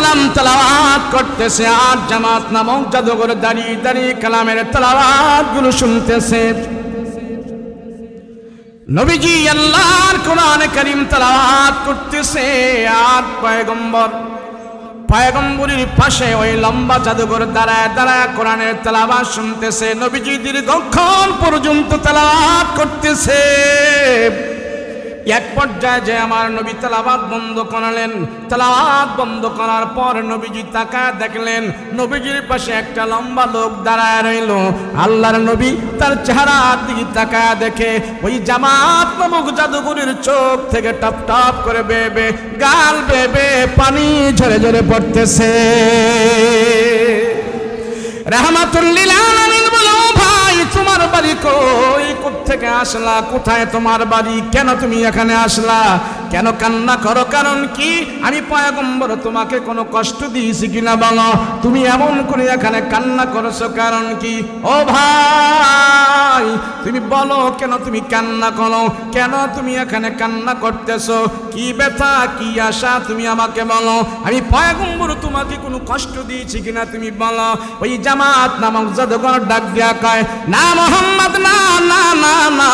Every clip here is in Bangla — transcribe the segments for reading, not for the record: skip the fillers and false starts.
কালাম তেলাওয়াত করতেছে, আর জামাত নামক জাদুঘর দাঁড়িয়ে দাঁড়িয়ে কালামের তেলাওয়াত গুলো শুনতেছে। নবীজি আল্লাহর কোরআন কারীম তেলাওয়াত করতেছে, আর পয়গম্বরের পাশে ওই লম্বা জাদুঘর দাঁড়ায় দাঁড়ায় কোরআনের তেলাওয়াত শুনতেছে। নবীজি দীর্ঘক্ষণ পর্যন্ত তেলাওয়াত করতেছে। এক পর্যায়ে যে আমার নবী তেলাওয়াত বন্ধ করলেন। তেলাওয়াত বন্ধ করার পর নবীজি তাকায় দেখলেন নবীজির পাশে একটা লম্বা লোক দাঁড়ায় রইল। আল্লাহর নবী তার চেহারার দিকে তাকায় দেখে ওই জামাত নামক জাদুঘরের চোখ থেকে টপ টপ করে বেবে গাল বেবে পানি ঝরে ঝরে পড়তেছে। রাহমাতুল লিল আলামিন বলো, ভাই তোমার বাড়ি কই? কোত্থেকে আসলা? কোথায় তোমার বাড়ি? কেন তুমি এখানে আসলা? কেন কান্না করো? কারণ কি? আমি পয়গম্বর তোমাকে কোনো কষ্ট দিয়েছি কিনা বলো? তুমি এমন করে এখানে কান্না করছো কারণ কি? ও ভাই তুমি বলো, কেন তুমি কান্না করো? কেন তুমি এখানে কান্না করতেছো? কি ব্যথা, কি আশা তুমি আমাকে বলো। আমি পয়গম্বর তোমাকে কোনো কষ্ট দিয়েছি কিনা তুমি বলো। ওই জামাত নামক জাদুঘর ডাক দিয়া কয়, না মোহাম্মদ, না না না না,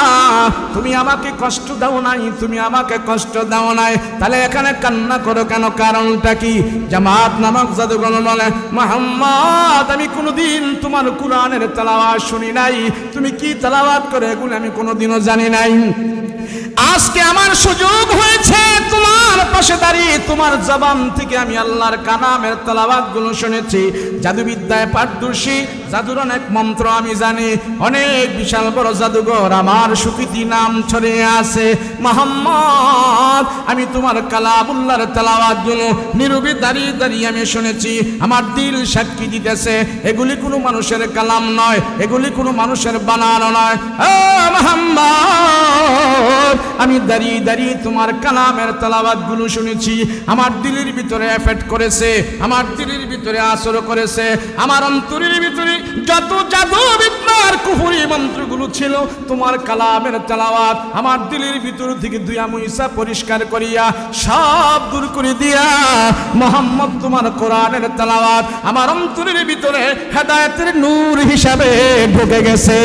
তুমি আমাকে কষ্ট দাও নাই, তুমি আমাকে কষ্ট দাও নাই। তাহলে এখানে কান্না করো কেন? কারণটা কি? জামাত নামক জাদুঘর বলে, মোহাম্মদ আমি কোনোদিন তোমার কোরআনের তেলাওয়াত শুনি নাই, তুমি কি তেলাওয়াত করে এগুলো আমি কোনোদিনও জানি নাই। আজকে আমার সুযোগ হয়েছে তোমার পাশে দাঁড়িয়ে তোমার জবান থেকে আমি আল্লাহর কালামের তেলাওয়াত গুলো শুনেছি। জাদুবিদ্যায় পারদর্শী, জাদুর অনেক মন্ত্র আমি জানি, অনেক বিশাল বড় জাদুঘর আমার সুকৃতি নাম ছড়িয়ে আছে। মুহাম্মদ আমি তোমার কালামুল্লাহর তেলাওয়াত গুলো নীরবে দাঁড়িয়ে দাঁড়িয়ে আমি শুনেছি। আমার দিল সাক্ষী দিতেছে এগুলি কোনো মানুষের কালাম নয়, এগুলি কোনো মানুষের বানানো নয়। ও মুহাম্মদ আমি দাঁড়িয়ে দাঁড়িয়ে তোমার কালামের তেলাওয়াত গুলো শুনেছি। আমার দিলের ভিতরে এফেক্ট করেছে, আমার দিলের ভিতরে আসর করেছে। আমার অন্তরের ভিতরে যত জাদু বিদ্যার কুফরি মন্ত্রগুলো ছিল তোমার কালামের তেলাওয়াত আমার দিলের ভিতর থেকে দুয়া মুইসা পরিষ্কার করিয়া সব দূর করে দিয়া মুহাম্মদ তোমার কোরআনের তেলাওয়াত আমার অন্তরের ভিতরে হেদায়েতের নূর হিসাবে ঢুকে গেছে।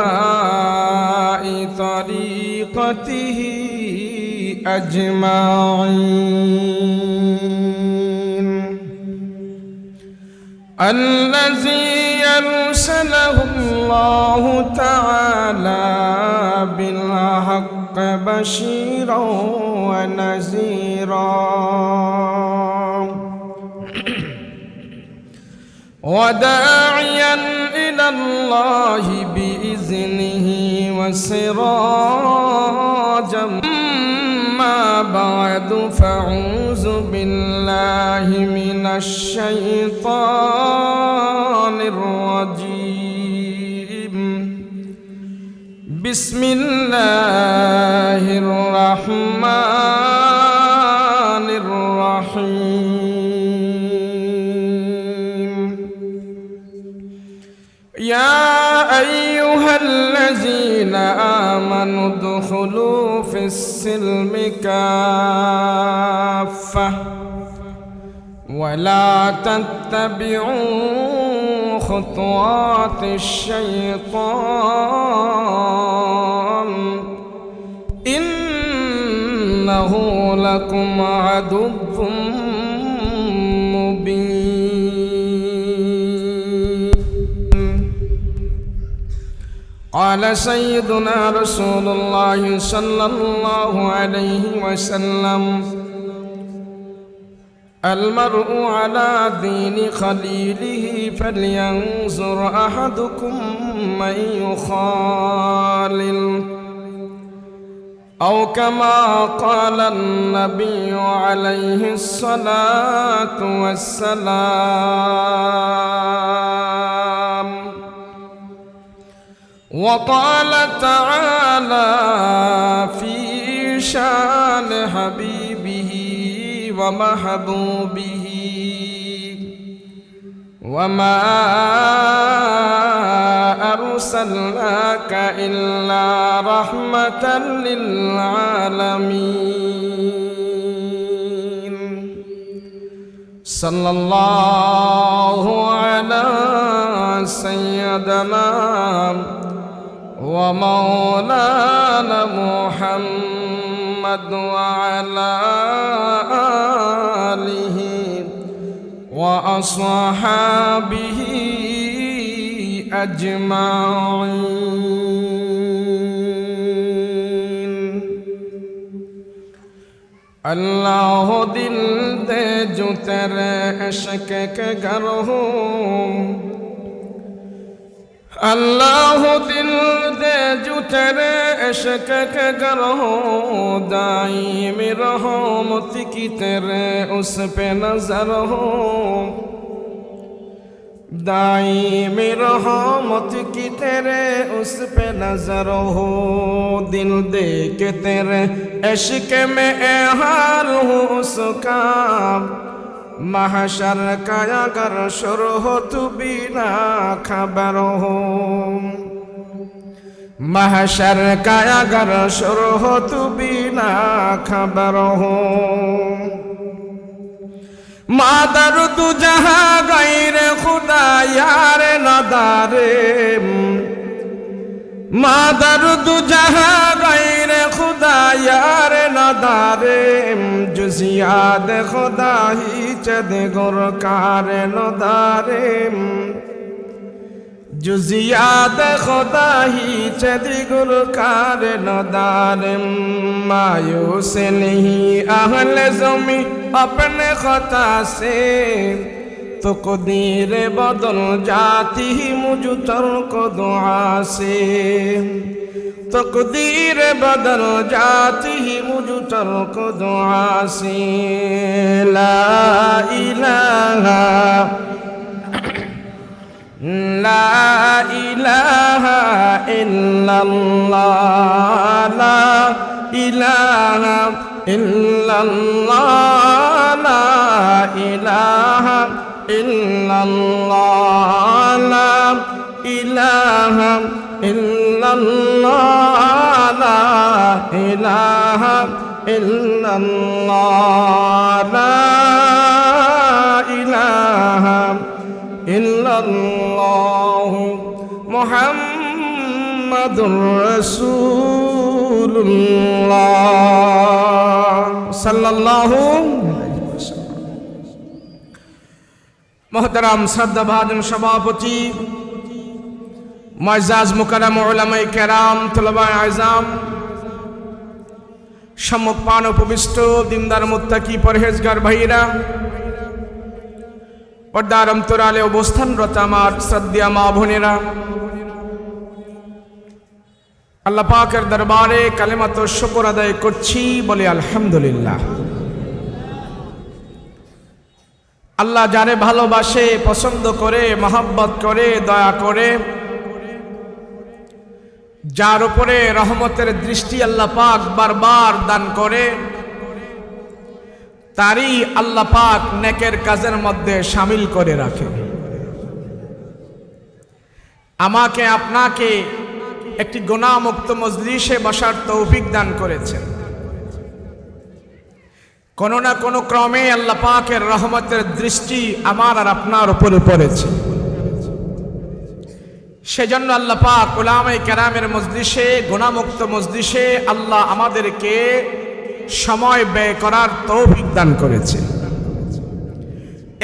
ونجباء طريقته أجمعين الذي يرسله الله تعالى بالحق بشيرا ونذيرا وداعيا إلى الله بإذنه وسراجا ما بعد فأعوذ بالله من الشيطان الرجيم بسم الله الرحمن الرحيم يا أيها الذين آمنوا ادخلوا في السلم كافة ولا تتبعوا خطوات الشيطان إنه لكم عدو قال سيدنا رسول الله صلى الله عليه وسلم المرء على دين خليله فلينظر أحدكم من يخالل أو كما قال النبي عليه الصلاة والسلام وقال تعالى في شان حبيبه ومحبوبه وما أرسلناك إلا رحمة للعالمين সাল্লাল্লাহু আলা সাইয়্যিদিনা ওয়া মাওলানা মুহাম্মদ ওয়া আলা আলিহি ওয়া আসহাবিহি अजमाइन। अल्लाह दिल दे जो तेरे इश्क के घर हो, अल्लाह दिल दे जो तेरे इश्क के घर हो, दाईम रहमत की तेरे उस पे नजर हो, दाईम रहमत की तेरे उस पे नजर हो, दिल दे के तेरे इश्क में ए हाल हो उसका, महशर का अगर शुरू हो तू बिना खबर हो, महशर का अगर शुरू हो तू बिना खबर हो, मादर तू जहाँ गैर खुदा यार नदारे, मादर तू जहाँ गैर खुदा यार नदारे, जुजियाद खुदा ही चद गुरकार नदारे, जुजियाद खुदा ही चद गुरकार नदारे, मायूस नहीं अहल ज़मी अपने खता से, तक़दीर बदल जाती ही मुझ तर्क दुआ से, तक़दीर बदल जाती ही मुझ तर्क दुआ से, ला इलाहा ला इलाहा इल्लल्लाह, ला इलाहा इल्लल्लाह, ला इलाहा इल्लल्लाह, ला इलाहा इल्लल्लाह, ला इलाहा इल्लल्लाह, ला इलाहा इल्लल्लाह, मुहम्मदुर रसूलुल्लाह सल्लल्लाहु अलैहि वसल्लम। मोहतरम श्रद्धाभाजन सभापति, मुअज़्ज़ज़ मुकर्रम उलमाए केराम, तलबाए आज़म, सम्मुख पान उपविष्ट दिनदार मुत्ताकी परहेजगार भाईरा, पर्दार अंतराले अवस्थानरत आमार श्रद्धेय मा बोनेरा, আল্লাহ পাকের দরবারে কালেমাত শুকর আদায় করছি, বলি আলহামদুলিল্লাহ। আল্লাহ যারে ভালোবাসে, পছন্দ করে, মহব্বত করে, দয়া করে, যার উপরে রহমতের দৃষ্টি আল্লাহ পাক বারবার দান করে, তারই আল্লাহ পাক নেকের কাজের মধ্যে শামিল করে রাখে। আমাকে আপনাকে একটি গুনাহমুক্ত মজলিসে বসার তৌফিক দান করেছেন। কোনো না কোনো ক্রমে আল্লাহ পাকের রহমতের দৃষ্টি আমার আর আপনার উপরে পড়েছে। সেজন্য আল্লাহ পাক উলামায়ে কেরামের মজলিসে, গুনাহমুক্ত মজলিসে আল্লাহ আমাদেরকে সময় ব্যয় করার তৌফিক দান করেছে।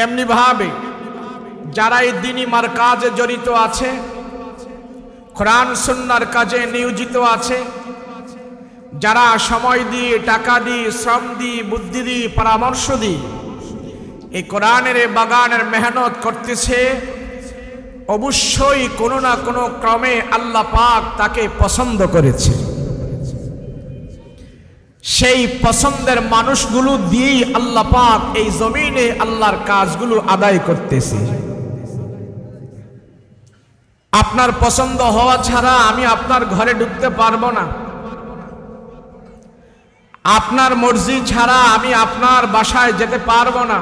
এমনি ভাবে যারা এই দ্বীনি মারকাজে জড়িত আছে, কোরআন সুন্নাহর কাজে নিয়োজিত আছে, যারা সময় দিয়ে, টাকা দিয়ে, শ্রম দিয়ে, বুদ্ধি দিয়ে, পরামর্শ দিয়ে এই কোরআনের বাগানের মেহনত করতেছে, অবশ্যই কোনো না কোনো ক্রমে আল্লাহ পাক তাকে পছন্দ করেছে। সেই পছন্দের মানুষগুলো দিয়েই আল্লাহ পাক এই জমিনে আল্লাহর কাজগুলো আদায় করতেছে। আপনার পছন্দ হওয়া ছাড়া আমি আপনার ঘরে ঢুকতে পারবো না, আপনার মর্জি ছাড়া আমি আপনার বাসায় যেতে পারবো না।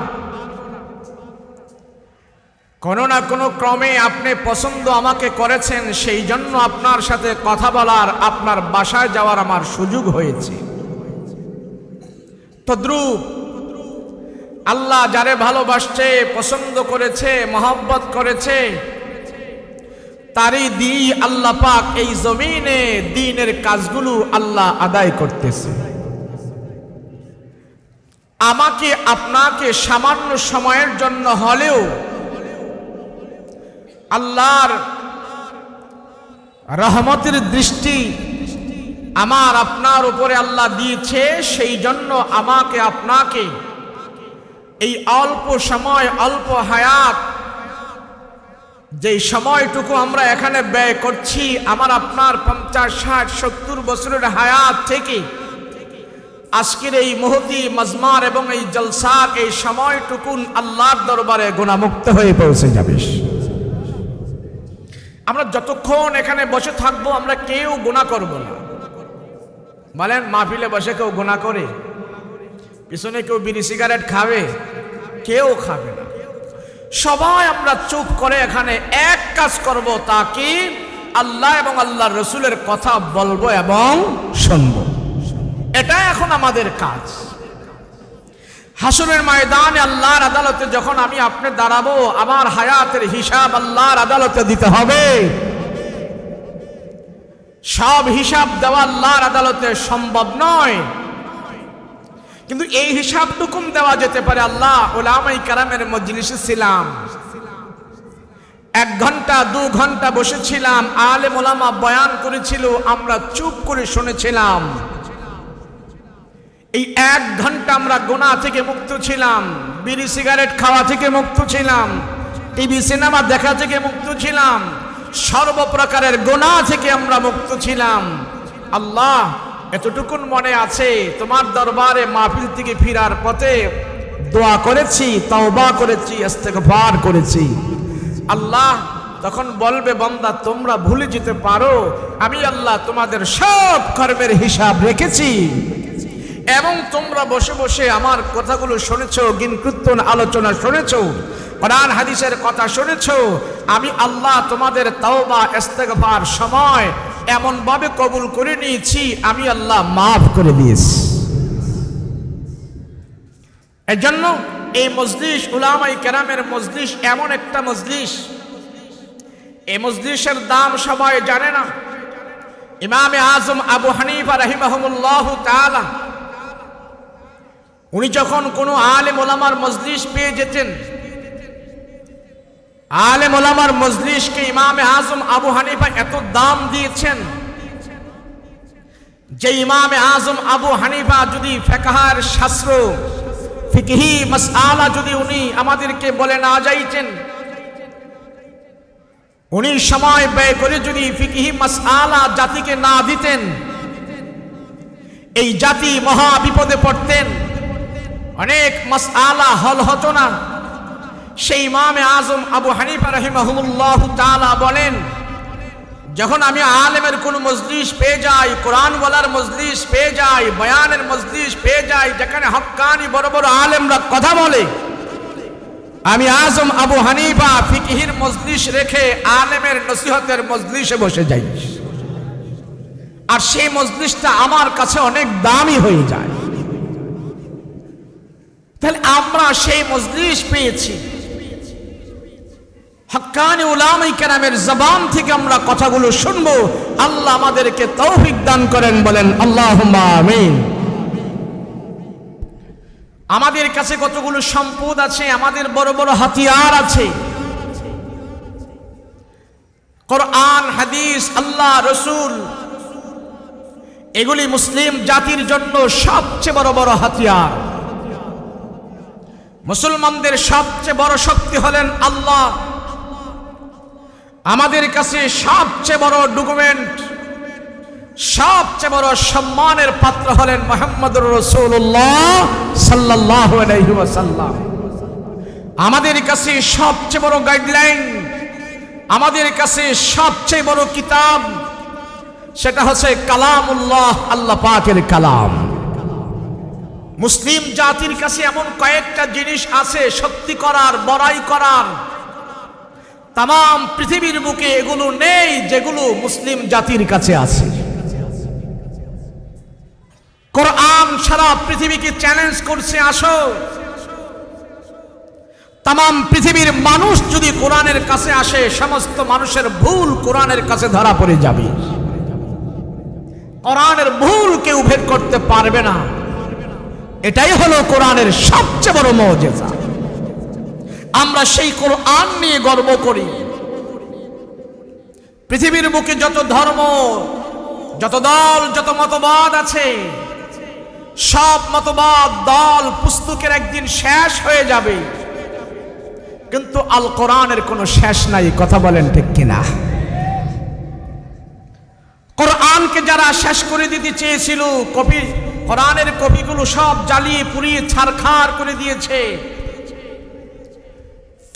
কোনো না কোনো ক্রমে আপনি পছন্দ আমাকে করেছেন, সেই জন্য আপনার সাথে কথা বলার, আপনার বাসায় যাওয়ার আমার সুযোগ হয়েছে। তদ্রূপ আল্লাহ যারে ভালোবাসছে, পছন্দ করেছে, মহব্বত করেছে, তারই দিয়ে আল্লাহ পাক এই জমিনে দ্বীনের কাজগুলো আল্লাহ আদায় করতেছে। আমাকে আপনাকে সামান্য সময়ের জন্য হলেও আল্লাহর রহমতের দৃষ্টি আমার আপনার উপরে আল্লাহ দিয়েছে, সেই জন্য আমাকে আপনাকে এই অল্প সময়, অল্প হায়াত, যেই সময়টুকু আমরা এখানে ব্যয় করছি, আমার আপনার 50, 60, 70 বছরের হায়াত থেকে আজকের এই মুহূর্তে মাজমার এবং এই জলসার এই সময়টুকু আল্লাহর দরবারে গুনাহমুক্ত হয়ে পৌঁছে যাবে। আমরা যতক্ষণ এখানে বসে থাকবো আমরা কেউ গুনাহ করব না। বলেন, মাহফিলে বসে কেউ গুনাহ করে? পিছনে কেউ বিড়ি সিগারেট খাবে? কেউ খাবে না। সবাই আমরা চুপ করে এখানে এক কাজ করব, তা কি আল্লাহ এবং আল্লাহর রসুলের কথা বলবো এবং শুনবো। এটা এখন আমাদের কাজ। হাসরের ময়দানে আল্লাহর আদালতে যখন আমি আপনি দাঁড়াবো, আমার হায়াতের হিসাব আল্লাহর আদালতে দিতে হবে। সব হিসাব দেওয়া আল্লাহর আদালতে সম্ভব নয়, কিন্তু এই হিসাবটুকুম দেওয়া যেতে পারে। আল্লাহ উলামায়ে কেরামের মজলিসে ছিলাম, 1 ঘন্টা 2 ঘন্টা বসেছিলাম, আলেম ওলামা বয়ান করেছিল, আমরা চুপ করে শুনেছিলাম। এই 1 ঘন্টা আমরা গুনাহ থেকে মুক্ত ছিলাম, বিড়ি সিগারেট খাওয়া থেকে মুক্ত ছিলাম, টিভি সিনেমা দেখা থেকে মুক্ত ছিলাম, সর্বপ্রকারের গুনাহ থেকে আমরা মুক্ত ছিলাম। আল্লাহ, এতটুকুন মনে আছে, তোমার দরবারে মাহফিল থেকে ফিরার পথে দোয়া করেছি, তওবা করেছি, ইস্তেগফার করেছি। আল্লাহ তখন বলবে, বান্দা তোমরা ভুলে যেতে পারো, আমি আল্লাহ তোমাদের সব কর্মের হিসাব রেখেছি, এবং তোমরা বসে বসে আমার কথাগুলো শুনেছো, জ্ঞান কীর্তন আলোচনা শুনেছো, কোরআন হাদিসের কথা শুনেছো। আমি আল্লাহ তোমাদের তওবা ইস্তেগফার সময় এমন ভাবে কবুল করে নিয়েছি, আমি আল্লাহ মাফ করে দিয়েছি। এজন্য এই মজলিস, উলামায়ে কেরামের মজলিস এমন একটা মজলিস, এই মজলিসের দাম সবাই জানে না। ইমামে আজম আবু হানিফা রাহিমাহুল্লাহু তাআলা, উনি যখন কোনো আলেম ওলামার মজলিস পেয়ে যেতেন, আলেম ওলামার মজলিসকে ইমামে আজম আবু হানিফা এত দাম দিয়েছেন যে ইমামে আজম আবু হানিফা যদি ফিকহের শাস্ত্র, ফিকহি মাসআলা যদি উনি আমাদেরকে বলে না যাইতেন, উনি সময় ব্যয় করে যদি ফিকহি মাসআলা জাতিকে না দিতেন, এই জাতি মহা বিপদে পড়তেন, অনেক মাসআলা হল হতো না। সেই ইমামে আজম আবু হানিফা রাহিমাহুল্লাহু তাআলা বলেন, যখন আমি আলেমের কোন মজলিস পেয়ে যাই, কোরআন ওয়ালার মজলিস পেয়ে যাই, বয়ানের মজলিস পেয়ে যাই, যেখানে হক্কানি বড় বড় আলেমরা কথা বলে, আমি আজম আবু হানিফা ফিকহির মজলিস রেখে আলেমের নসিহতের মজলিসে বসে যাই, আর সেই মজলিসটা আমার কাছে অনেক দামি হয়ে যায়। তাহলে আমরা সেই মজলিস পেয়েছি, হক্কানি উলামায়ে কেরামের জবান থেকে আমরা কথাগুলো শুনবো। আল্লাহ আমাদেরকে তৌফিক দান করেন, বলেন আল্লাহুম্মা আমিন। আমাদের কাছে কতগুলো সম্পদ আছে, আমাদের বড় বড় হাতিয়ার আছে। কোরআন, হাদিস, আল্লাহ, রসুল, এগুলি মুসলিম জাতির জন্য সবচেয়ে বড় বড় হাতিয়ার। মুসলমানদের সবচেয়ে বড় শক্তি হলেন আল্লাহ। আমাদের কাছে সবচেয়ে বড় ডকুমেন্ট, সবচেয়ে বড় সম্মানের পাত্র হলেন মুহাম্মদুর রাসূলুল্লাহ সাল্লাল্লাহু আলাইহি ওয়াসাল্লাম। আমাদের কাছে সবচেয়ে বড় গাইডলাইন, আমাদের কাছে সবচেয়ে বড় কিতাব, সেটা হচ্ছে কালামুল্লাহ, আল্লাহ পাকের কালাম। মুসলিম জাতির কাছে এমন কয়েকটা জিনিস আছে শক্তি করার, বড়াই করার, তাম পৃথিবীর বুকে এগুলো নেই যেগুলো মুসলিম জাতির কাছে আছে। কোরআন সারা পৃথিবীকে চ্যালেঞ্জ করছে, আসো তাম পৃথিবীর মানুষ যদি কোরআনের কাছে আসে, সমস্ত মানুষের ভুল কোরআনের কাছে ধরা পড়ে যাবে। কোরআনের ভুল কেউ ভেদ করতে পারবে না। এটাই হলো কোরআনের সবচেয়ে বড় মুজিজা। আমরা সেই কোরআন নিয়ে গর্ব করি। পৃথিবীর বুকে যত ধর্ম, যত দল, যত মতবাদ আছে, সব মতবাদ, দল, পুস্তকের একদিন শেষ হয়ে যাবে, কিন্তু আল কোরআনের কোনো শেষ নাই। কথা বলেন ঠিক কিনা? কোরআনকে যারা শেষ করে দিতে চেয়েছিল, কোরআনের কপিগুলো সব জ্বালিয়ে পুড়িয়ে ছারখার করে দিয়েছে,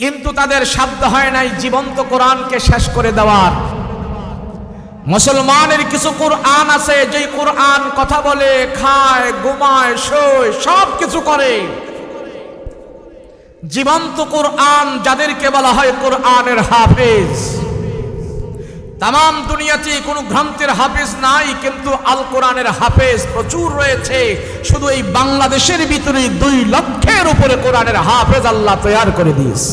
কিন্তু তাদের সাধ্য হয় নাই জীবন্ত কোরআনকে শেষ করে দেওয়ার। মুসলমানের কিছু কোরআন আছে, যে কোরআন কথা বলে, খায়, ঘুমায়, শোয়, সব কিছু করে। জীবন্ত কোরআন যাদেরকে বলা হয় কোরআনের হাফেজ। তাম দুনিয়াতে কোনো গ্রন্থের হাফেজ নাই, কিন্তু আল কোরআনের হাফেজ প্রচুর রয়েছে। শুধু এই বাংলাদেশের ভিতরে 2 লক্ষের উপরে কোরআনের হাফেজ আল্লাহ তৈরি করে দিয়েছে।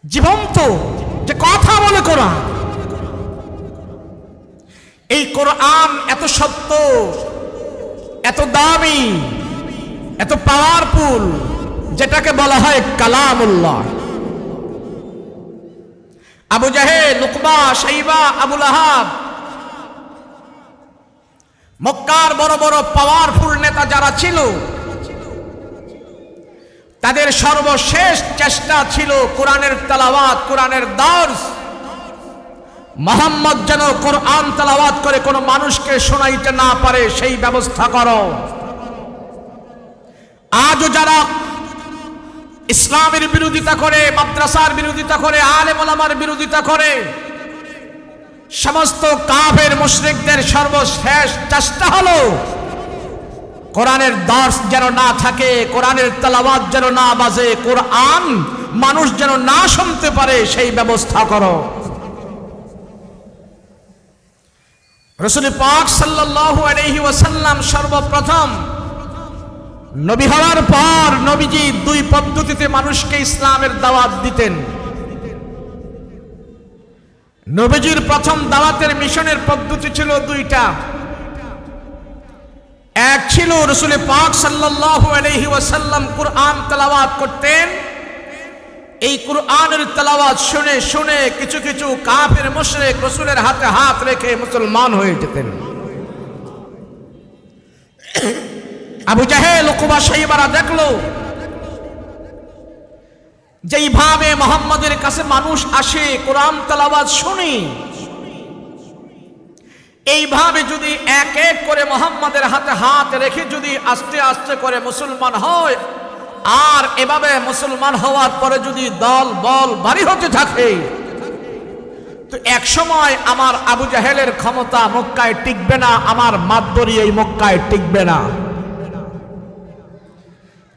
জীবন্ত যে কথা বলে কোরআন, এই কোরআন এত সত্য, এত দামি, এত পাওয়ারফুল, যেটাকে বলা হয় কালামুল্লাহ। আবু জাহেল, উকবা, শাইবা, আবু লাহাব, মক্কার বড় বড় পাওয়ারফুল নেতা যারা ছিল, তাদের সর্বশেষ চেষ্টা ছিল কোরআনের তেলাওয়াত, কোরআনের দর্স। মুহাম্মদ যেন কোরআন তেলাওয়াত করে কোনো মানুষকে শোনাইতে না পারে, সেই ব্যবস্থা করো। আজও যারা ইসলামের বিরোধিতা করে, মাদ্রাসার বিরোধিতা করে, আলেম ওলামার বিরোধিতা করে, সমস্ত কাফের মুশরিকদের সর্বশেষ চেষ্টা হলো কোরআনের দর্স যেন না থাকে, কোরআনের তেলাওয়াত যেন না বাজে, কোরআন মানুষ যেন না শুনতে পারে, সেই ব্যবস্থা করো। রাসূল পাক সাল্লাল্লাহু আলাইহি ওয়াসাল্লাম সর্বপ্রথম নবী হওয়ার পর নবীজি 2 পদ্ধতিতে মানুষকে ইসলামের দাওয়াত দিতেন। নবীজির প্রথম দাওয়াতের মিশনের পদ্ধতি ছিল 2টা। এক ছিল রাসূল পাক সাল্লাল্লাহু আলাইহি ওয়াসাল্লাম কোরআন তেলাওয়াত করতেন। এই কোরআনের তেলাওয়াত শুনে শুনে কিছু কিছু কাফের মুশরিক রাসূলের হাতে হাত রেখে মুসলমান হয়ে যেতেন। আবু জাহেল, উকবা, শাইবারা দেখলো যেইভাবে মুহাম্মাদের কাছে মানুষ আসে, কোরআন তেলাওয়াত শুনে, এইভাবে যদি এক এক করে মুহাম্মাদের হাতে হাত রেখে যদি আস্তে আস্তে করে মুসলমান হয়, আর এভাবে মুসলমান হওয়ার পরে যদি দল বল ভারী হতে থাকে, তো এক সময় আমার আবু জাহেলের ক্ষমতা মক্কায় টিকবে না, আমার মাতবরী এই মক্কায় টিকবে না।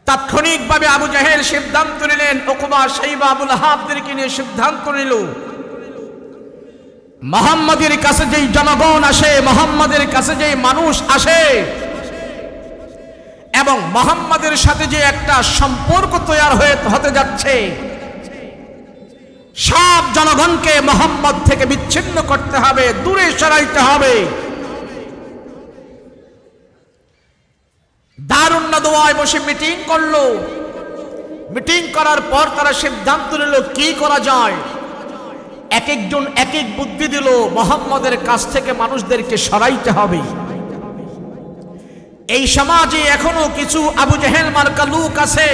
তাৎক্ষণিকভাবে আবু জাহেল সিদ্ধান্ত নিলেন, উকবা, শাইবা, আবু লাহাবদেরকে নিয়ে সিদ্ধান্ত নিল, মুহাম্মাদের কাছে যেই জনগণ আসে, মুহাম্মাদের কাছে যেই মানুষ আসে, এবং মুহাম্মাদের সাথে যে একটা সম্পর্ক তৈরি হতে যাচ্ছে, সব জনগণকে মুহাম্মদ থেকে বিচ্ছিন্ন করতে হবে, দূরে সরাইতে হবে। দারুন নাদওয়ায় বসে মিটিং করলো। মিটিং করার পর তারা সিদ্ধান্ত নিল কি করা যায়। এক একজন এক এক বুদ্ধি দিল, মুহাম্মাদের কাছ থেকে মানুষদেরকে সরাইতে হবে। এই সমাজে এখনো কিছু আবু জাহেল মার্কা লোক আছে,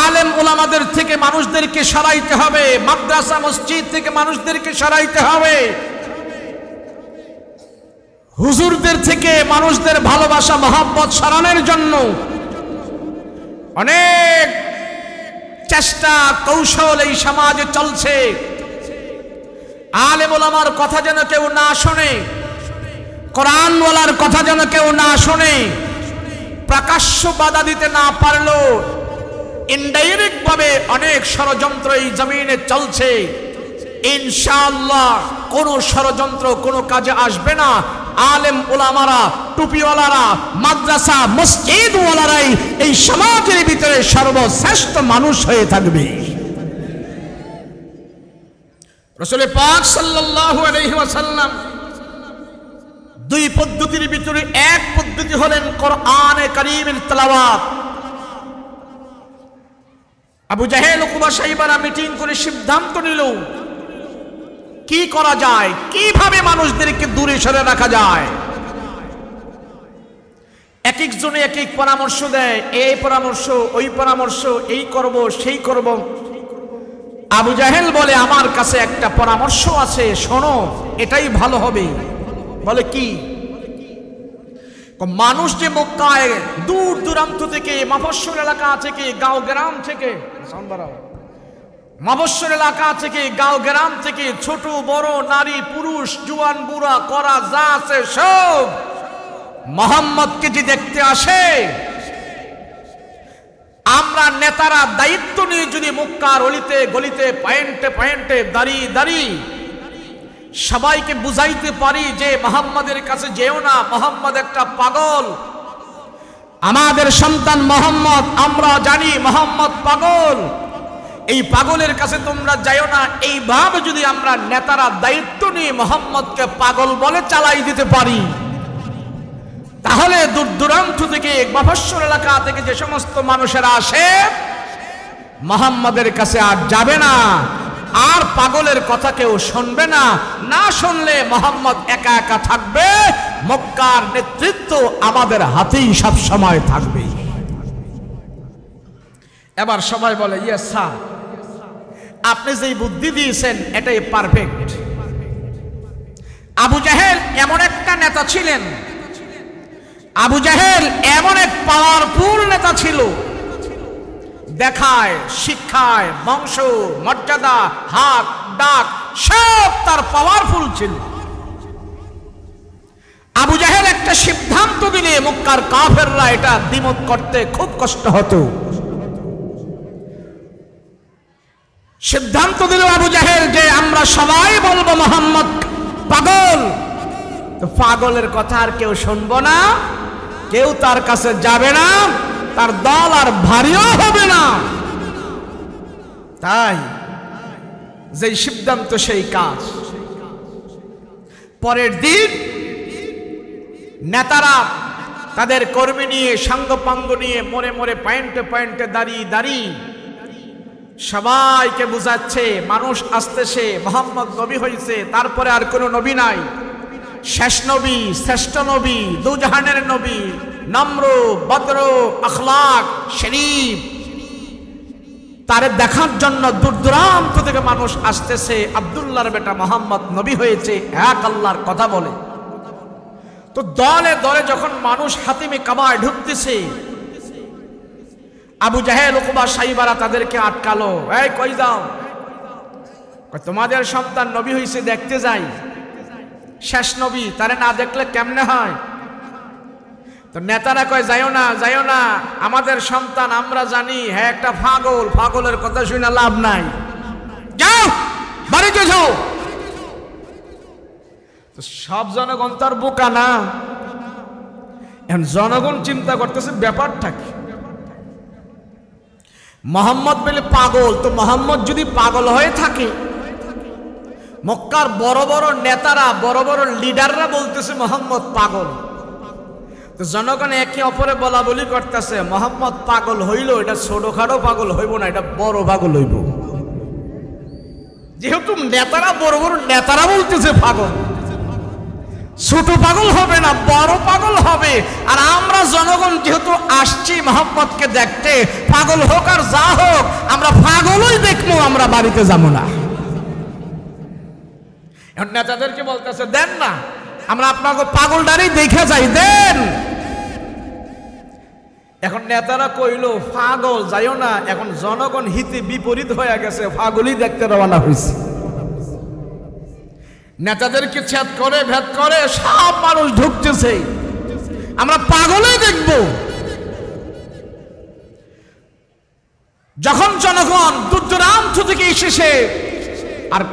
আলেম ওলামাদের থেকে মানুষদেরকে সরাইতে হবে, মাদ্রাসা মসজিদ থেকে মানুষদেরকে সরাইতে হবে, হুজুরদের থেকে মানুষদের ভালোবাসা মহব্বত সরানোর জন্য অনেক চেষ্টা কৌশল এই সমাজে চলছে। আলেম ওলামার কথা যেন কেউ না শোনে, কোরআনওয়ালার কথা যেন কেউ না শোনে, প্রকাশ্য বাধা দিতে না পারলেও ইনডাইরেক্ট ভাবে অনেক ষড়যন্ত্র এই জমিনে চলছে। ইনশাআল্লাহ কোন ষড়যন্ত্র কোনো কাজে আসবে না, আলেম ওলামারা, টুপিওয়ালারা, মাদ্রাসা মসজিদওয়ালারাই এই সমাজের ভিতরে সর্বশ্রেষ্ঠ মানুষ হয়ে থাকবে। রাসূল পাক সাল্লাল্লাহু আলাইহি ওয়াসাল্লাম দুই পদ্ধতির ভিতরে এক পদ্ধতি হলেন কোরআনে কারীমের তেলাওয়াত। আবু জাহেল উকবা সাইবারা মিটিং করে সিদ্ধান্ত নিল কি করা যায়, কিভাবে মানুষদেরকে দূরে সরে রাখা যায়। এক একজনে এক এক পরামর্শ দেয়, এই পরামর্শ, ওই পরামর্শ, এই করব, সেই করব। আবু জাহেল বলে আমার কাছে একটা পরামর্শ আছে, শোনো, এটাই ভালো হবে। বলে কি? মানুষ যে মক্কায় দূর দূরান্ত থেকে, মফস্বল এলাকা থেকে, গাঁও গ্রাম থেকে, মফস্বল এলাকা থেকে, গাঁও গ্রাম থেকে, ছোট বড়, নারী পুরুষ, জুয়ান বুড়া, করা যা আছে সব মুহাম্মদকে যে দেখতে আসে, আমরা নেতারা দায়িত্ব নিয়ে যদি মক্কার অলিতে গলিতে, পয়েন্টে পয়েন্টে দাঁড়িয়ে দাঁড়িয়ে সবাইকে বুঝাইতে পারি যে মুহাম্মাদের কাছে যেও না, মুহাম্মদ একটা পাগল, আমাদের সন্তান মুহাম্মদ, আমরা জানি মুহাম্মদ পাগল, এই পাগলের কাছে তোমরা যাও না, এইভাবে যদি আমরা নেতারা দায়িত্ব নিয়ে মুহাম্মদকে পাগল বলে চালাই দিতে পারি, তাহলে দূর দূরান্ত থেকে, মফস্বল এলাকা থেকে যে সমস্ত মানুষেরা আসে মুহাম্মদের কাছে আর যাবে না, আর পাগলের কথা কেউ শুনবে না। না শুনলে মুহাম্মদ একা একা থাকবে, মক্কার নেতৃত্ব আমাদের হাতেই সব সময় থাকবে। এবার সবাই বলে ইয়েস স্যার, আপনি যেই বুদ্ধি দিয়েছেন এটাই পারফেক্ট। আবু জাহেল এমন একটা নেতা ছিলেন, আবু জাহেল এমন এক পাওয়ারফুল নেতা ছিল, দেখায়, শিক্ষায়, বংশ, মর্যাদা, হাত ডাক সব তার পাওয়ারফুল ছিল। আবু জাহেল একটা সিদ্ধান্ত দিলে মক্কার কাফেররা এটা দ্বিমত করতে খুব কষ্ট হতো। সিদ্ধান্ত দিল আবু জাহেল যে আমরা সবাই বলবো মুহাম্মদ পাগল। তো পাগলের কথা আর কেউ শুনবো না, কেউ তার কাছে যাবে না, তার দল আর ভারীও হবে না। তাই যেই সিদ্ধান্ত সেই কাজ। পরের দিন নেতারা তাদের কর্মী নিয়ে, সাঙ্গপাঙ্গ নিয়ে, মোড়ে মোড়ে পয়েন্টে পয়েন্টে দাঁড়িয়ে দাঁড়িয়ে সবাইকে বুঝাচ্ছে মানুষ আসতেছে, মুহাম্মদ নবী হয়েছে, তারপরে আর কোনো নবী নাই, শেষ নবী, শ্রেষ্ঠ নবী, দুজাহানের নবী, নম্র, ভদ্র, আখলাক, শরীফ, তারে দেখার জন্য দূর দূরান্ত থেকে মানুষ আসতেছে। আব্দুল্লাহর বেটা মুহাম্মদ নবী হয়েছে, এক আল্লাহর কথা বলে। তো দলে দলে যখন মানুষ হাতিমে কাবায় ঢুকতেছে, আবু জাহেল উকবা সাইবারা তাদেরকে আটকালো। এই কই যাও? তোমাদের সন্তান নবী হয়েছে, দেখতে যাই, শেষ নবী, তারে না দেখলে কেমনে হয়? তো নেতারা কয় যাইও না, যাইও না, আমাদের সন্তান আমরা জানি, হ্যাঁ একটা পাগল, পাগলের কথা শুনে লাভ নাই, যাও বাড়িতে যাও। তো সব জনগণ তার বোকা না, এখন জনগণ চিন্তা করতেছে ব্যাপারটা কি। মুহাম্মদ বলে পাগল, তো মুহাম্মদ যদি পাগল হয়ে থাকে, মক্কার বড় বড় নেতারা, বড় বড় লিডাররা বলতেছে মুহাম্মদ পাগল, তো জনগণ একে অপরে বলা বলি করতেছে মুহাম্মদ পাগল হইল, এটা ছোটখাটো পাগল হইব না, এটা বড় পাগল হইব। যেহেতু নেতারা, বড় বড় নেতারা বলতেছে পাগল, ছোট পাগল হবে না, বড় পাগল হবে। আর আমরা জনগণ যেহেতু আসছি মুহাম্মদকে দেখতে, পাগল হোক আর যা হোক, আমরা পাগলই দেখবো, আমরা বাড়িতে যাবো না। এখন নেতাদেরকে বলতেছে দেন না, আমরা আপনাকে পাগলটারই দেখে যাই, দেন। এখন নেতারা কইল পাগল যাইও না, এখন জনগণ হিতে বিপরীত হয়ে গেছে, পাগলই দেখতে রওনা হয়েছে। নেতাদেরকে ছেদ করে ভেদ করে সব মানুষ ঢুকতেছে, আমরা পাগলই দেখব। যখন জনগণ দূর দূরান্ত থেকে এসেছে, আর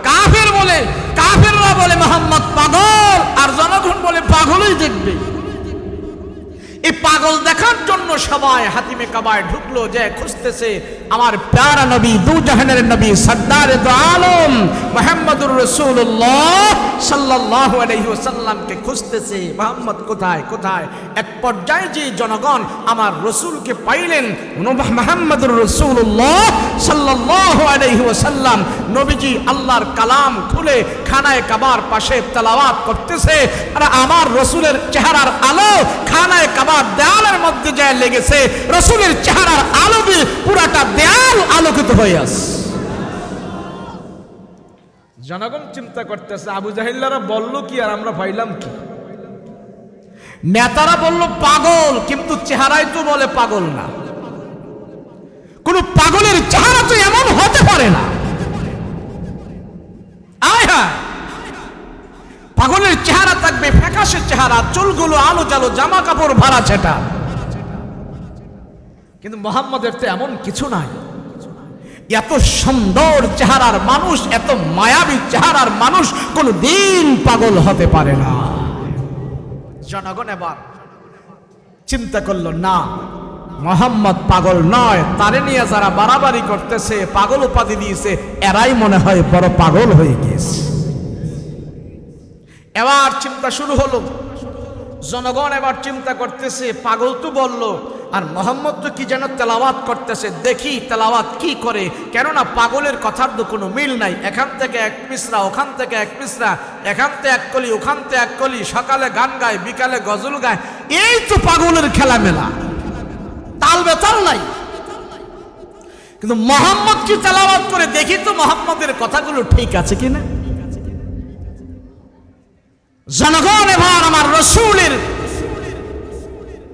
কাফেররা বলে মুহাম্মদ পাগল, আর জনগণ বলে পাগল পাগলই দেখবে। এই পাগল দেখার জন্য সবাই হাতিমে কাবায় ঢুকলো, যে খুঁজতেছে আমার প্যারা নবী, দু জাহানের নবী, সরদারে দু আলম মুহাম্মদুর রাসূলুল্লাহ সাল্লাল্লাহু আলাইহি ওয়াসাল্লামকে খুঁজতেছে। মুহাম্মদ কোথায় কোথায়? এক পর্যায়ে যে জনগণ আমার রসুলকে পাইলেন, মুহাম্মদুর রাসূলুল্লাহ সাল্লাল্লাহু আলাইহি ওয়াসাল্লাম নবীজি আল্লাহর কালাম খুলে খানায়ে কাবার পাশে তেলাওয়াত করতেছে, আর আমার রসুলের চেহারার আলো খানায়ে কাবার দেয়ালের মধ্যে যায় লেগেছে। রসুলের চেহারার আলো দিয়ে পুরাটা দেয়াল আলোকিত হয়ে আছে। জনগণ চিন্তা করতেছে, আবু জাহেলরা বলল কি আর আমরা পাইলাম কি? নেতারা বলল পাগল, কিন্তু চেহারায় তো বলে পাগল না। কোন পাগলের চেহারা তো এমন হতে পারে না। পাগলের চেহারা থাকবে ফ্যাকাশে চেহারা, চুলগুলো আলো জালো, জামা কাপড় ভাড়া ছেটা, কিন্তু মুহাম্মদের তো এমন কিছু নাই। এত সুন্দর চেহারার মানুষ, এত মায়াবী চেহারার মানুষ কোনদিন পাগল হতে পারে না। জনগণ এবার চিন্তা করলো, না, মুহাম্মদ পাগল নয়, তারে নিয়ে যারা বাড়াবাড়ি করতেছে, পাগল উপাধি দিয়েছে, এরাই মনে হয় বড় পাগল হয়ে গিয়েছে। এবার চিন্তা শুরু হলো। জনগণ এবার চিন্তা করতেছে, পাগল তো বলল, আর মুহাম্মদ তো কি যেন তেলাওয়াত করতেছে, দেখি তেলাওয়াত কি করে। কেননা পাগলের কথার তো কোনো মিল নাই। এখান থেকে এক মিসরা, ওখান থেকে এক মিসরা, এখান থেকে এক কলি, ওখান থেকে এক কলি, সকালে গান গায়, বিকালে গজল গায়। এই তো পাগলের খেলা মেলা, তাল বেতাল নাই। কিন্তু মুহাম্মদ কি তেলাওয়াত করে, দেখি তো মুহাম্মদের কথাগুলো ঠিক আছে কিনা। জনগণ এবার আমার রসুলের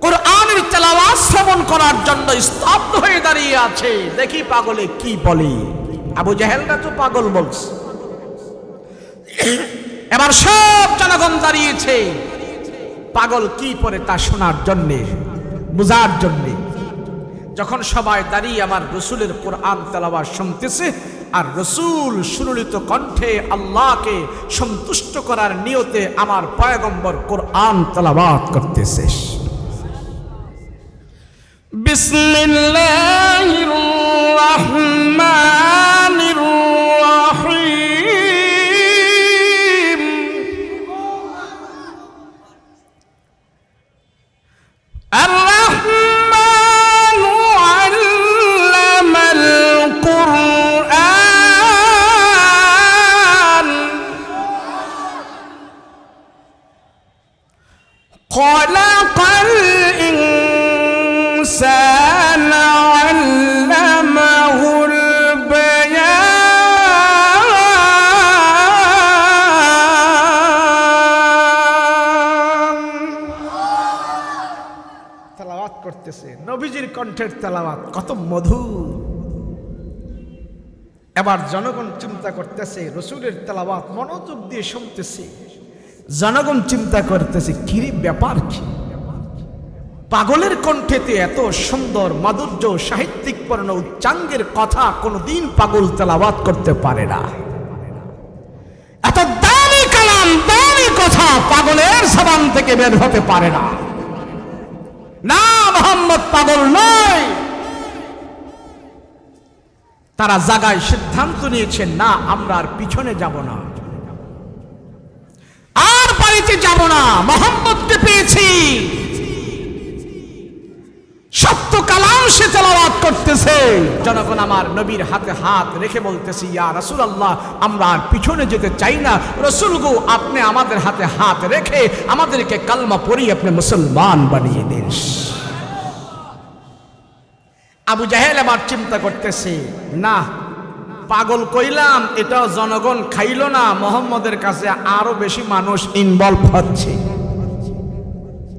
কোরআনের তেলাওয়াত শ্রবণ করার জন্য স্তব্ধ হয়ে দাঁড়িয়ে আছে। দেখি পাগলে কি বলে। আবু জাহেলরা তো পাগল বলছে। এবার সব জনগণ দাঁড়িয়েছে পাগল কি পড়ে তা শোনার জন্যে, বুঝার জন্যে। যখন সবাই দাঁড়িয়ে আমার রসুলের কোরআন তেলাওয়াত শুনতেছে, আর রসুল সুললিত কণ্ঠে আল্লাহকে সন্তুষ্ট করার নিয়তে আমার পয়গম্বর কোরআন তেলাওয়াত করতেছে। বিসমিল্লাহির রাহমানির রাহিম। আর-রাহমানু আল্লামাল কুরআন। খালাকাল الإنسان علمه البيان। তেলাওয়াত করতেছে, নবীজির কণ্ঠের তেলাওয়াত কত মধুর। এবার জনগণ চিন্তা করতেছে, রসুলের তেলাওয়াত মনোযোগ দিয়ে শুনতেছে। জনগণ চিন্তা করতেছে, কি ব্যাপার, কি পাগলের কণ্ঠেতে এত সুন্দর মাধুর্য, সাহিত্যিক পূর্ণ উচ্চাঙ্গের কথা কোনদিন পাগল তেলাওয়াত করতে পারে না। এত দামি কালাম, দামি কথা পাগলের জবান থেকে বের হতে পারে না। না, মুহাম্মদ পাগল নয়। তারা জাগায় সিদ্ধান্ত নিয়েছেন, না, আমরা আর পিছনে যাব না, আর বাড়িতে যাব না, মুহাম্মদকে পেয়েছি। সত্য কালাম সে তেলাওয়াত করতেছে। জনগণ আমার নবীর হাতে হাত রেখে বলতেছি, ইয়া রাসূলুল্লাহ, আমরা আর পিছনে যেতে চাই না। রাসূল গো, আপনি আমাদের হাতে হাত রেখে আমাদেরকে কালমা পড়িয়ে আপনি মুসলমান বানিয়ে দিন। আবু জাহেল আবার চিন্তা করতেছে, না, পাগল কইলাম, এটাও জনগণ খাইল না, মুহাম্মদের কাছে আরো বেশি মানুষ ইনভলভ হচ্ছে,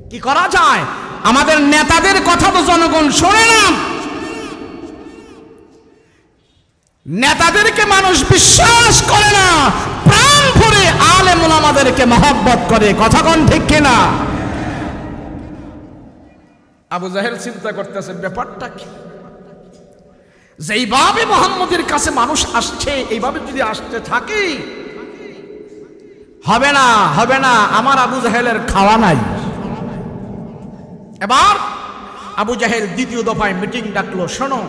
কি করা যায়? আমাদের নেতাদের কথা তো জনগণ শোনে না, নেতাদেরকে মানুষ বিশ্বাস করে না, প্রাণ ভরে আলেম ওলামাদেরকে মহব্বত করে। কথা কোন ঠিক কিনা? আবু জাহেল চিন্তা করতেছে, ব্যাপারটা কি? যেইভাবে মুহাম্মদের কাছে মানুষ আসছে, এইভাবে যদি আসতে থাকে, হবে না, হবে না, আমার আবু জাহেলের খাওয়া নাই। এবার আবু জাহেল দ্বিতীয় দফায় মিটিং ডাকলো, শোনো,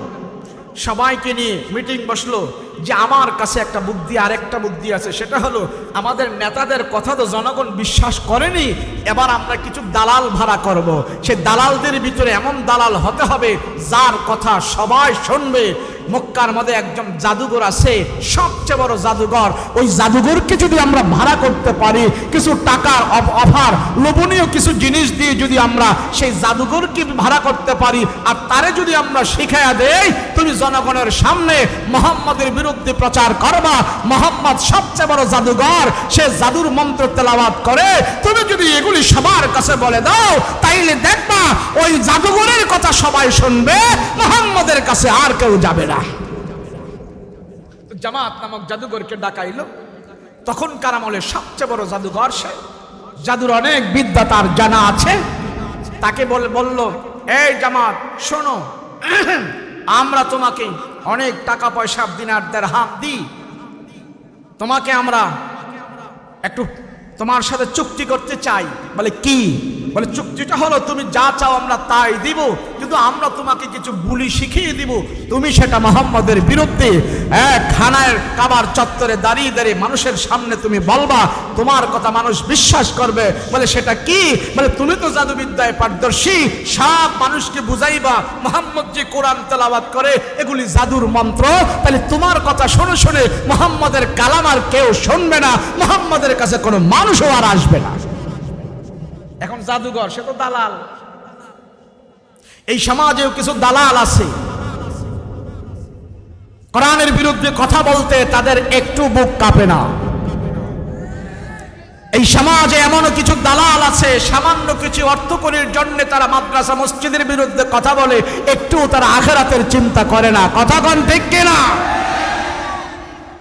সবাইকে নিয়ে মিটিং বসলো যে আমার কাছে একটা বুদ্ধি, আর একটা বুদ্ধি আছে, সেটা হলো আমাদের নেতাদের কথা তো জনগণ বিশ্বাস করেনি, এবার আমরা কিছু দালাল ভাড়া করব। সে দালালদের ভিতরে এমন দালাল হতে হবে যার কথা সবাই শুনবে। মক্কার মধ্যে একজন জাদুঘর আছে, সবচেয়ে বড় জাদুঘর। ওই জাদুঘরকে যদি আমরা ভাড়া করতে পারি, কিছু টাকার অফার, লোভনীয় কিছু জিনিস দিয়ে যদি আমরা সেই জাদুঘরকে ভাড়া করতে পারি, আর তারে যদি আমরা শিখাইয়া দেই, তুমি জনগণের সামনে মুহাম্মাদের বিরুদ্ধে প্রচার করবা, মুহাম্মদ সবচেয়ে বড় জাদুঘর, সে জাদুর মন্ত্র তেলাওয়াত করে, তুমি যদি এগুলি সবার কাছে বলে দাও, তাইলে দেখবা ওই জাদুঘরের কথা সবাই শুনবে, মুহাম্মাদের কাছে আর কেউ যাবে না। জামাত নামক জাদুঘরকে ডাকাইলো। তখনকার আমলে সবচেয়ে বড় জাদুঘর সে, জাদুর অনেক বিদ্যা তার জানা আছে। তাকে বলল, এই জামাত শোনো, আমরা তোমাকে অনেক টাকা পয়সা, দিনার দিরহাম দিই, তোমাকে আমরা একটু তোমার সাথে চুক্তি করতে চাই। বলে কি? বলে চুক্তিটা হলো তুমি যা চাও আমরা তাই দিব, কিন্তু আমরা তোমাকে কিছু বুলি শিখিয়ে দিব, তুমি সেটা মুহাম্মদের বিরুদ্ধে খানায় কাবার চত্বরে দাঁড়িয়ে দাঁড়িয়ে মানুষের সামনে তুমি বলবা, তোমার কথা মানুষ বিশ্বাস করবে। বলে সেটা কি? বলে তুমি তো জাদুবিদ্যায় পারদর্শী, সব মানুষকে বুঝাইবা মুহাম্মদ যে কোরআন তেলাওয়াত করে এগুলি জাদুর মন্ত্র, তাহলে তোমার কথা শুনে শুনে মুহাম্মদের কালাম আর কেউ শুনবে না, মুহাম্মদের কাছে কোনো মানুষও আর আসবে না। এখন জাদুঘর সে তো দালাল। এই সমাজেও কিছু দালাল আছে, কোরআনের বিরুদ্ধে কথা বলতে তাদের একটু বুক কাঁপে না। এই সমাজে এমনও কিছু দালাল আছে, সামান্য কিছু অর্থকরীর জন্য তারা মাদ্রাসা মসজিদের বিরুদ্ধে কথা বলে, একটু তারা আখিরাতের চিন্তা করে না। কথা কোন ঠিক কিনা?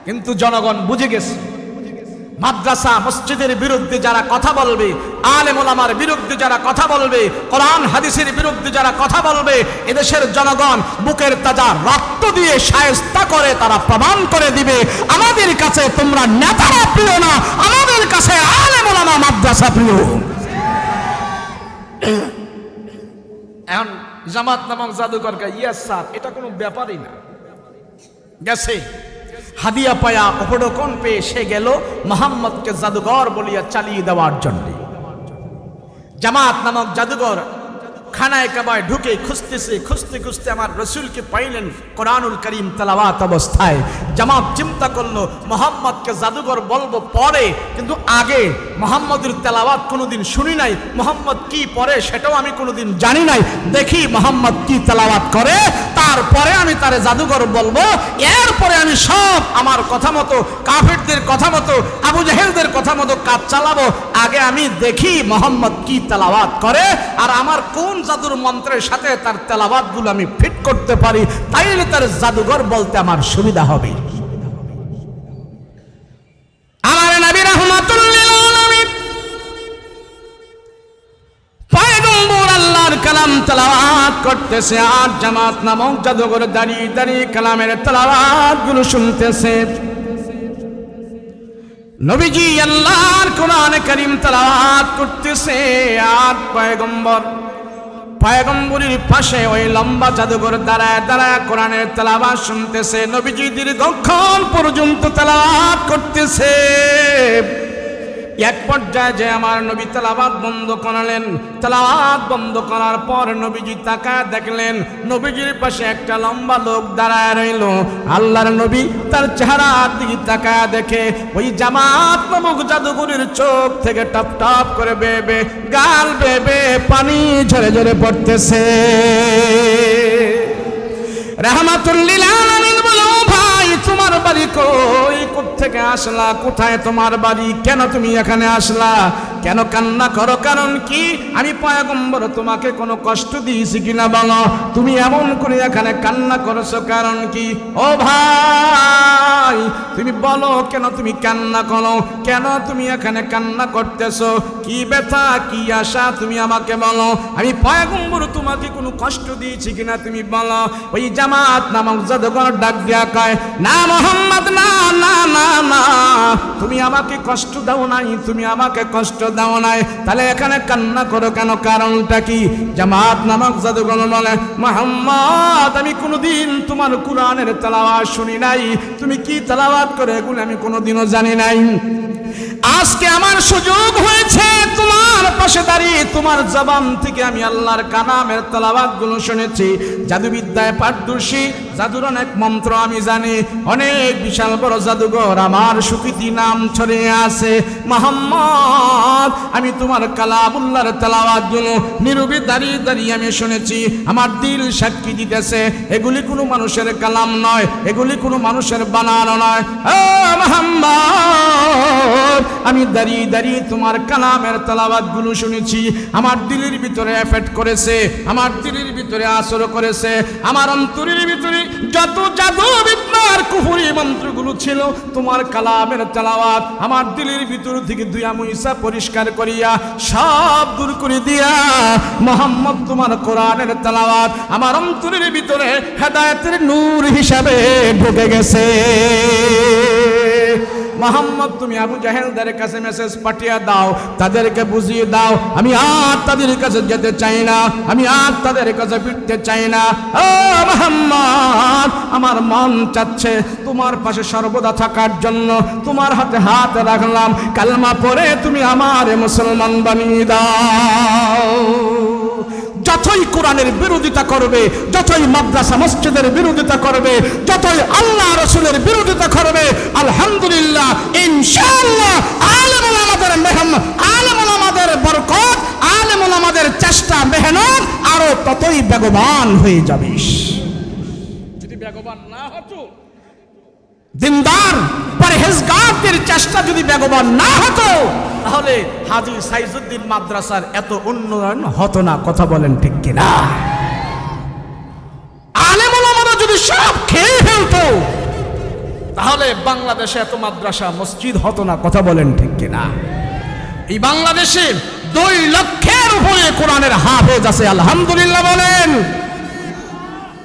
কিন্তু জনগণ বুঝে গেছে, মাদ্রাসা মসজিদের বিরুদ্ধে যারা কথা বলবে, আলেম ওলামার বিরুদ্ধে যারা কথা বলবে, কোরআন হাদিসের বিরুদ্ধে যারা কথা বলবে, এদেশের জনগণ বুকের তাজা রক্ত দিয়ে শায়েস্তা করে তারা প্রমাণ করে দিবে, আমাদের কাছে তোমরা নেতারা প্রিয় না, আমাদের কাছে আলেম ওলামা মাদ্রাসা প্রিয়। এখন জামাত নামক জাদুকরকে, ইয়েস স্যার, এটা কোনো ব্যাপারই না। গেছে হাদিয়া পায়া, উপঢৌকন পেয়ে সে গেল মুহাম্মদকে জাদুঘর বলিয়া চালিয়ে দেওয়ার জন্য। জামাত নামক জাদুঘর খানায় কাবায় ঢুকে খুঁজতেছে, খুঁজতে খুঁজতে আমার রসুলকে পাইলেন কোরআনুল করিম তেলাওয়াত অবস্থায়। জামাত চিন্তা করলো মুহাম্মদকে জাদুঘর বলবো পরে, কিন্তু আগে মুহাম্মদের তেলাওয়াত কোনোদিন শুনি নাই, মুহাম্মদ কি পড়ে সেটাও আমি কোনোদিন জানি নাই, দেখি মুহাম্মদ কি তেলাওয়াত করে, তারপরে আমি তারে জাদুঘর বলবো। এরপরে আমি সব আমার কথা মতো, কাফেরদের কথা মতো, আবু জাহেলদের কথা মতো কাজ চালাবো। আগে আমি দেখি মুহাম্মদ কি তেলাওয়াত করে, আর আমার কোন জাদুর মন্ত্রের সাথে তার তেলাওয়াত গুলো আমি ফিট করতে পারি, তাইলে তার জাদুঘর বলতে আমার সুবিধা হবে। আমার নবী রাহমাতুল লিল আলামিন পয়গম্বর আল্লাহর কালাম তেলাওয়াত করতেছে, আর জামাত নামক জাদুঘর দাঁড়িয়ে দাঁড়িয়ে কালামের তেলাওয়াত গুলো শুনতেছে। নবীজি আল্লাহর কোরআন কারীম তেলাওয়াত করতেছে, আর পয়গম্বরের পাশে ওই লম্বা জাদুঘর দাঁড়ায় দাঁড়ায় কোরআনের তেলাওয়াত শুনতেছে। নবীজি দীর্ঘক্ষণ পর্যন্ত তেলাওয়াত করতেছে। এক পর্যায়ে যে আমার নবী তেলাওয়াত বন্ধ করালেন। তেলাওয়াত বন্ধ করার পর নবীজি তাকায় দেখলেন নবীজির পাশে একটা লম্বা লোক দাঁড়ায় রইল। আল্লাহর নবী তার চেহারার দিকে তাকায় দেখে ওই জামাত নামক জাদুঘরের চোখ থেকে টপ টপ করে বেবে গাল বেবে পানি ঝরে ঝরে পড়তেছে। রাহমাতুল লিল আলামিন বলো, ভাই তোমার বাড়ি কই? কোথা থেকে আসলা? কোথায় তোমার বাড়ি? কেন তুমি এখানে আসলা? কেন কান্না করো কারণ কি? আমি পয়গম্বর তোমাকে কোনো কষ্ট দিয়েছি কিনা বলো? তুমি এমন করে এখানে কান্না করছো কারণ কি? ও ভাই তুমি বলো, কেন তুমি কান্না করো? কেন তুমি এখানে কান্না করতেছো? কি ব্যথা, কি আশা, তুমি আমাকে বলো। আমি পয়গম্বর তোমাকে কোনো কষ্ট দিয়েছি কিনা তুমি বলো। ওই জামাত নামক জাদুঘর ডাক দিয়া কয়, না মোহাম্মদ, না না না না, তুমি আমাকে কষ্ট দাও নাই, তুমি আমাকে কষ্ট দাও নাই, তাহলে এখানে কান্না করো কেন? কারণটা কি? জামাত নামক জাদুঘর বলে, মোহাম্মদ আমি কোনোদিন তোমার কুরআনের তেলাওয়াত শুনি নাই, তুমি কি তেলাওয়াত করে এগুলো আমি কোনোদিনও জানি নাই। আজকে আমার সুযোগ হয়েছে তোমার পাশে দাঁড়িয়ে তোমার জবান থেকে আমি আল্লাহর কালামের তেলাওয়াত গুলো শুনেছি। জাদুবিদ্যায় পারদর্শী, জাদুর অনেক মন্ত্র আমি জানি, অনেক বিশাল বড় জাদুঘর আমার সুকৃতি নাম ছড়িয়ে আছে। মুহাম্মদ আমি তোমার কালামুল্লাহর তেলাওয়াত গুলো নীরবে দাঁড়িয়ে দাঁড়িয়ে আমি শুনেছি, আমার দিল সাক্ষী দিতেছে এগুলি কোনো মানুষের কালাম নয়, এগুলি কোনো মানুষের বানানো নয়। ও মুহাম্মদ আমি দাঁড়িয়ে দাঁড়িয়ে তোমার কালামের তেলাওয়াত গুলো শুনেছি, আমার দিলের ভিতরে এফেক্ট করেছে, আমার দিলের ভিতরে আসর করেছে, আমার অন্তরের ভিতরে যত জাদু বিদ্যার কুফরি মন্ত্রগুলো ছিল তোমার কালামের তেলাওয়াত আমার দিলের ভিতর থেকে দুইয়া মুইসা পরিষ্কার করিয়া সব দূর করে দিয়া মুহাম্মদ তোমার কোরআনের তেলাওয়াত আমার অন্তরের ভিতরে হেদায়েতের নূর হিসাবে ঢুকে গেছে। মুহাম্মদ তুমি আবু জাহেলদের কাছে মেসেজ পাঠিয়ে দাও, তাদেরকে বুঝিয়ে দাও আমি আর তাদের কাছে যেতে চাই না, আমি আর তাদের কাছে ফিরতে চাই না। ও মুহাম্মদ আমার মন চাচ্ছে তোমার পাশে সর্বদা থাকার জন্য, তোমার হাতে হাত রাখলাম, কালমা পড়ে তুমি আমারে মুসলমান বানিয়ে দাও। যতই কোরআনের বিরোধিতা করবে, যতই মাদ্রাসা মসজিদের বিরোধিতা করবে, যতই আল্লাহ রাসূলের বিরোধিতা করবে, আলহামদুলিল্লাহ ইনশাআল্লাহ আলেম ওলামাদের মেহনত, আলেম ওলামাদের বরকত, আলেম ওলামাদের চেষ্টা মেহনত আরো ততই বেগবান হয়ে যাবে। যদি বেগবান না হতো, দিনদার পরহেজগারদের চেষ্টা যদি বেগবান না হতো, তাহলে হাজী সাইজুদ্দিন মাদ্রাসার এত উন্নয়ন হতো না। কথা বলেন ঠিক কিনা? আলেম ওলামারা যদি সব খেয়ে ফেলতো, তাহলে বাংলাদেশে এত মাদ্রাসা মসজিদ হতো না। কথা বলেন ঠিক কিনা? এই বাংলাদেশে 2 লক্ষের উপরে কোরআনের হাফেজ আছে, আলহামদুলিল্লাহ বলেন।